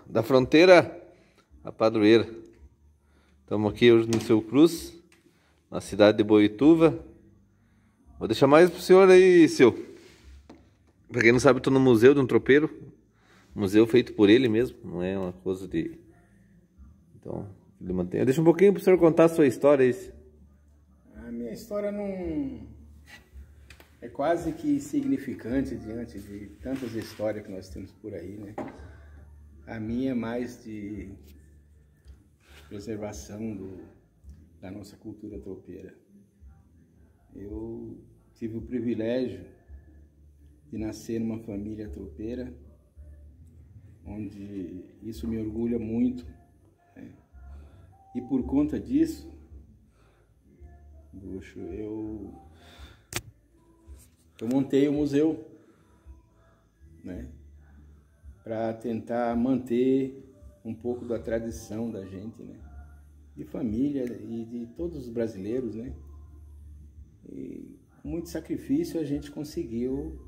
Da fronteira a padroeira. Estamos aqui hoje no Seu Cruz, na cidade de Boituva. Vou deixar mais pro senhor aí, seu. Pra quem não sabe, estou no museu de um tropeiro. Museu feito por ele mesmo, não é uma coisa de... Então, ele mantém. Deixa um pouquinho pro senhor contar a sua história aí. A minha história não... é quase que insignificante diante de tantas histórias que nós temos por aí, né? A minha é mais de preservação da nossa cultura tropeira. Eu tive o privilégio de nascer numa família tropeira, onde isso me orgulha muito, né? E por conta disso, Bucho, eu montei o museu, né? Para tentar manter um pouco da tradição da gente, né? De família e de todos os brasileiros, né? E com muito sacrifício a gente conseguiu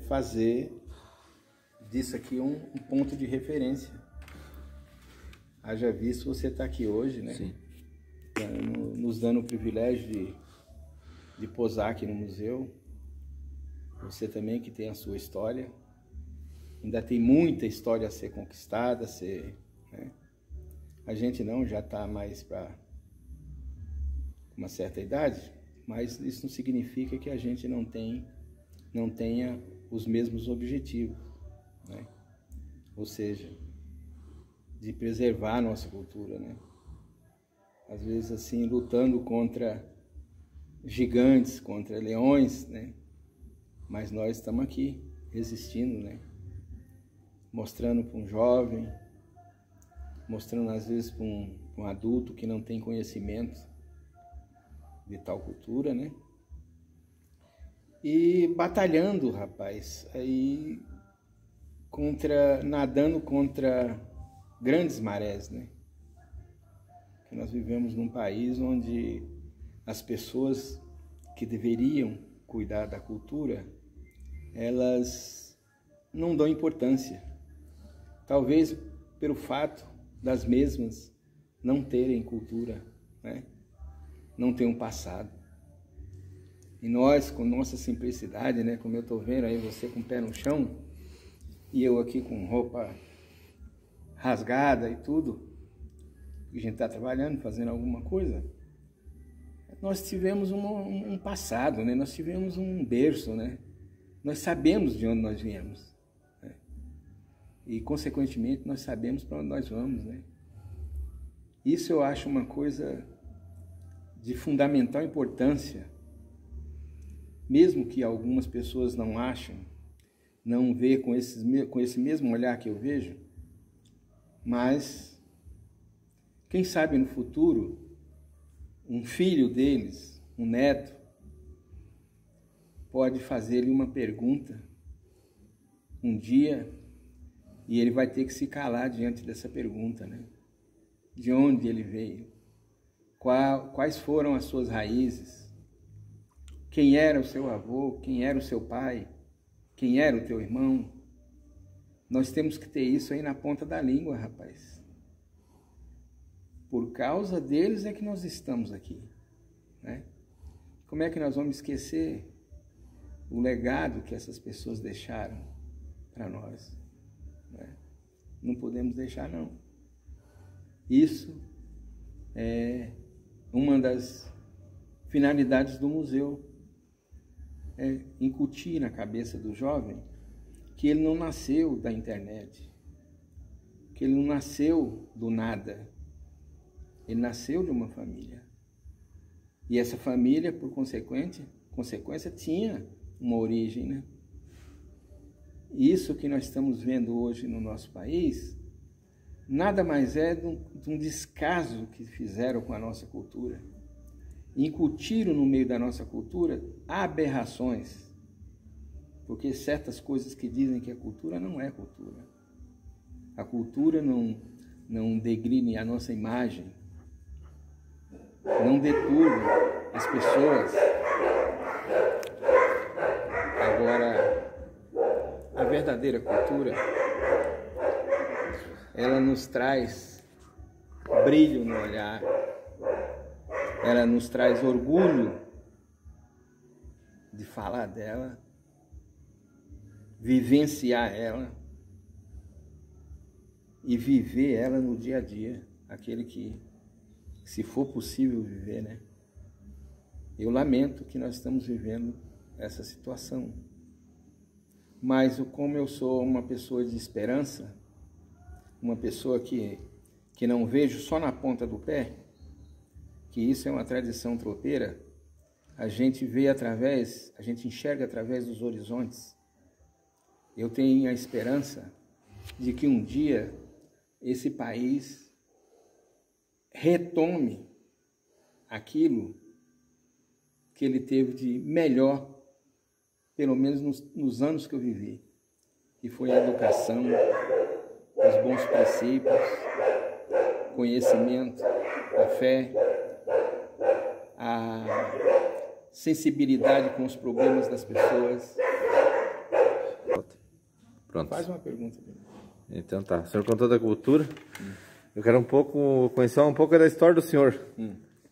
fazer disso aqui um ponto de referência. Haja visto você estar aqui hoje, né? Sim. Nos dando o privilégio de posar aqui no museu. Você também que tem a sua história. Ainda tem muita história a ser conquistada, né? A gente já está mais para uma certa idade, mas isso não significa que a gente não tenha os mesmos objetivos, né? Ou seja, de preservar a nossa cultura, né? Às vezes assim, lutando contra gigantes, contra leões, né? Mas nós estamos aqui, resistindo, né? Mostrando para um jovem, mostrando às vezes para um adulto que não tem conhecimento de tal cultura, né? E batalhando, rapaz, aí nadando contra grandes marés, né? Que nós vivemos num país onde as pessoas que deveriam cuidar da cultura, elas não dão importância. Talvez pelo fato das mesmas não terem cultura, né? Não ter um passado. E nós, com nossa simplicidade, né? Como eu estou vendo aí, você com o pé no chão, e eu aqui com roupa rasgada e tudo, a gente está trabalhando, fazendo alguma coisa, nós tivemos um passado, né? Nós tivemos um berço, né? Nós sabemos de onde nós viemos. E, consequentemente, nós sabemos para onde nós vamos, né? Isso eu acho uma coisa de fundamental importância, mesmo que algumas pessoas não achem, não vê com esse mesmo olhar que eu vejo, mas, quem sabe no futuro, um filho deles, um neto, pode fazer-lhe uma pergunta um dia, e ele vai ter que se calar diante dessa pergunta, né? De onde ele veio? Quais foram as suas raízes? Quem era o seu avô? Quem era o seu pai? Quem era o teu irmão? Nós temos que ter isso aí na ponta da língua, rapaz. Por causa deles é que nós estamos aqui, né? Como é que nós vamos esquecer o legado que essas pessoas deixaram para nós? Não podemos deixar, não. Isso é uma das finalidades do museu, é incutir na cabeça do jovem que ele não nasceu da internet, que ele não nasceu do nada, ele nasceu de uma família. E essa família, por consequência, tinha uma origem, né? Isso que nós estamos vendo hoje no nosso país, nada mais é de um descaso que fizeram com a nossa cultura. Incutiram no meio da nossa cultura aberrações, porque certas coisas que dizem que é cultura não é cultura. A cultura não degrine a nossa imagem, não deturbe as pessoas. Agora, a verdadeira cultura ela nos traz brilho no olhar, ela nos traz orgulho de falar dela, vivenciar ela e viver ela no dia a dia, aquele que, se for possível viver, né? Eu lamento que nós estamos vivendo essa situação, mas como eu sou uma pessoa de esperança, uma pessoa que não vejo só na ponta do pé, que isso é uma tradição tropeira, a gente enxerga através dos horizontes. Eu tenho a esperança de que um dia esse país retome aquilo que ele teve de melhor, pelo menos nos anos que eu vivi, que foi a educação, os bons princípios, conhecimento, a fé, a sensibilidade com os problemas das pessoas. Pronto. Faz uma pergunta. Então tá. O senhor contou da cultura. Eu quero conhecer um pouco da história do senhor,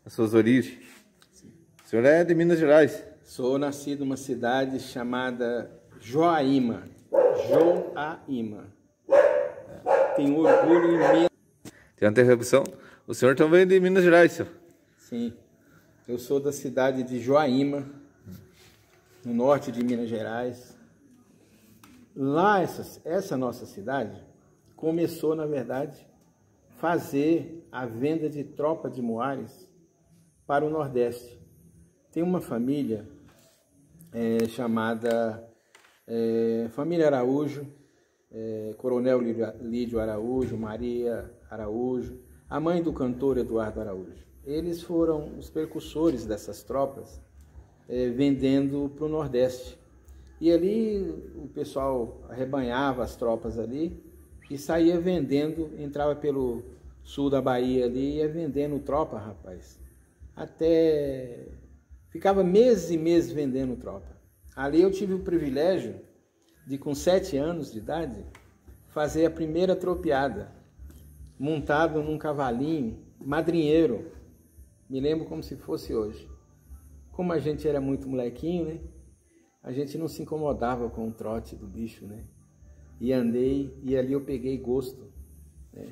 as suas origens. Sim. O senhor é de Minas Gerais. Sou nascido numa cidade chamada Joaíma. Joaíma. Tenho orgulho imenso. Tem uma interrupção. O senhor também é de Minas Gerais, senhor? Sim. Eu sou da cidade de Joaíma, no norte de Minas Gerais. Lá, essa nossa cidade começou, na verdade, fazer a venda de tropa de Muares para o Nordeste. Tem uma família chamada Família Araújo, Coronel Lídio Araújo, Maria Araújo, a mãe do cantor Eduardo Araújo. Eles foram os percussores dessas tropas, vendendo para o Nordeste. E ali o pessoal arrebanhava as tropas ali e saía vendendo, entrava pelo sul da Bahia ali e ia vendendo tropa, rapaz. Até ficava meses e meses vendendo tropa. Ali eu tive o privilégio de, com 7 anos de idade, fazer a primeira tropeada, montado num cavalinho madrinheiro. Me lembro como se fosse hoje. Como a gente era muito molequinho, né? A gente não se incomodava com o trote do bicho, né? E andei, e ali eu peguei gosto, né?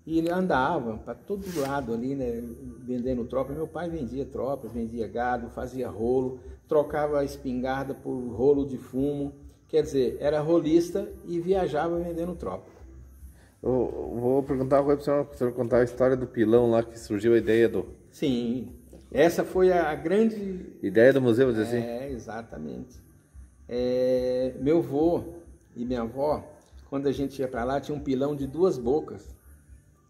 E ele andava para todo lado ali, né? Vendendo tropa. Meu pai vendia tropa, vendia gado, fazia rolo, trocava a espingarda por rolo de fumo. Quer dizer, era rolista e viajava vendendo tropa. Eu vou perguntar uma coisa para o senhor contar a história do pilão lá, que surgiu a ideia do... Sim, essa foi a grande... Ideia do museu, vou dizer assim? Exatamente. Meu avô e minha avó, quando a gente ia para lá, tinha um pilão de 2 bocas.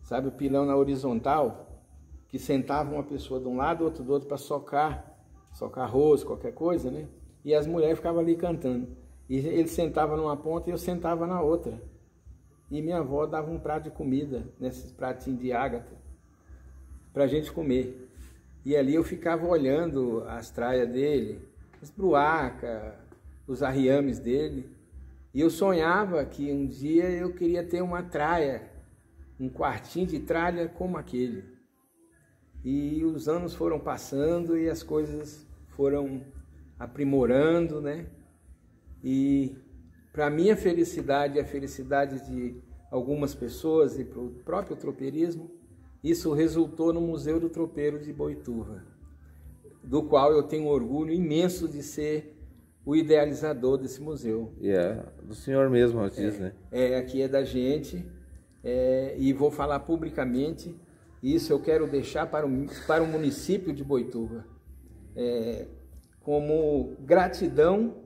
Sabe, o pilão na horizontal, que sentava uma pessoa de um lado, outro do outro, para socar arroz, qualquer coisa, né? E as mulheres ficavam ali cantando. E ele sentava numa ponta e eu sentava na outra. E minha avó dava um prato de comida, nesses pratinhos de ágata, para a gente comer. E ali eu ficava olhando as traias dele, as bruacas, os arriames dele. E eu sonhava que um dia eu queria ter uma traia, um quartinho de tralha como aquele. E os anos foram passando e as coisas foram aprimorando, né? E para minha felicidade e a felicidade de algumas pessoas e para o próprio tropeirismo, isso resultou no Museu do Tropeiro de Boituva, do qual eu tenho um orgulho imenso de ser o idealizador desse museu. E é do senhor mesmo, diz, né? Aqui é da gente, e vou falar publicamente, isso eu quero deixar para o município de Boituva, como gratidão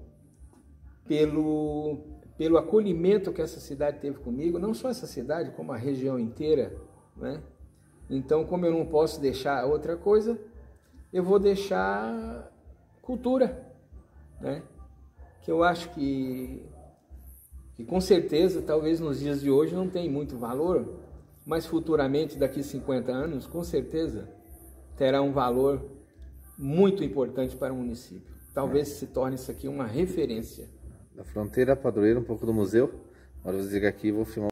pelo acolhimento que essa cidade teve comigo, não só essa cidade, como a região inteira, né? Então, como eu não posso deixar outra coisa, eu vou deixar cultura, né? Que eu acho que com certeza, talvez nos dias de hoje não tem muito valor, mas futuramente, daqui 50 anos, com certeza, terá um valor muito importante para o município. Talvez se torne isso aqui uma referência. Da fronteira padroeira, um pouco do museu. Agora eu vou desligar aqui e vou filmar.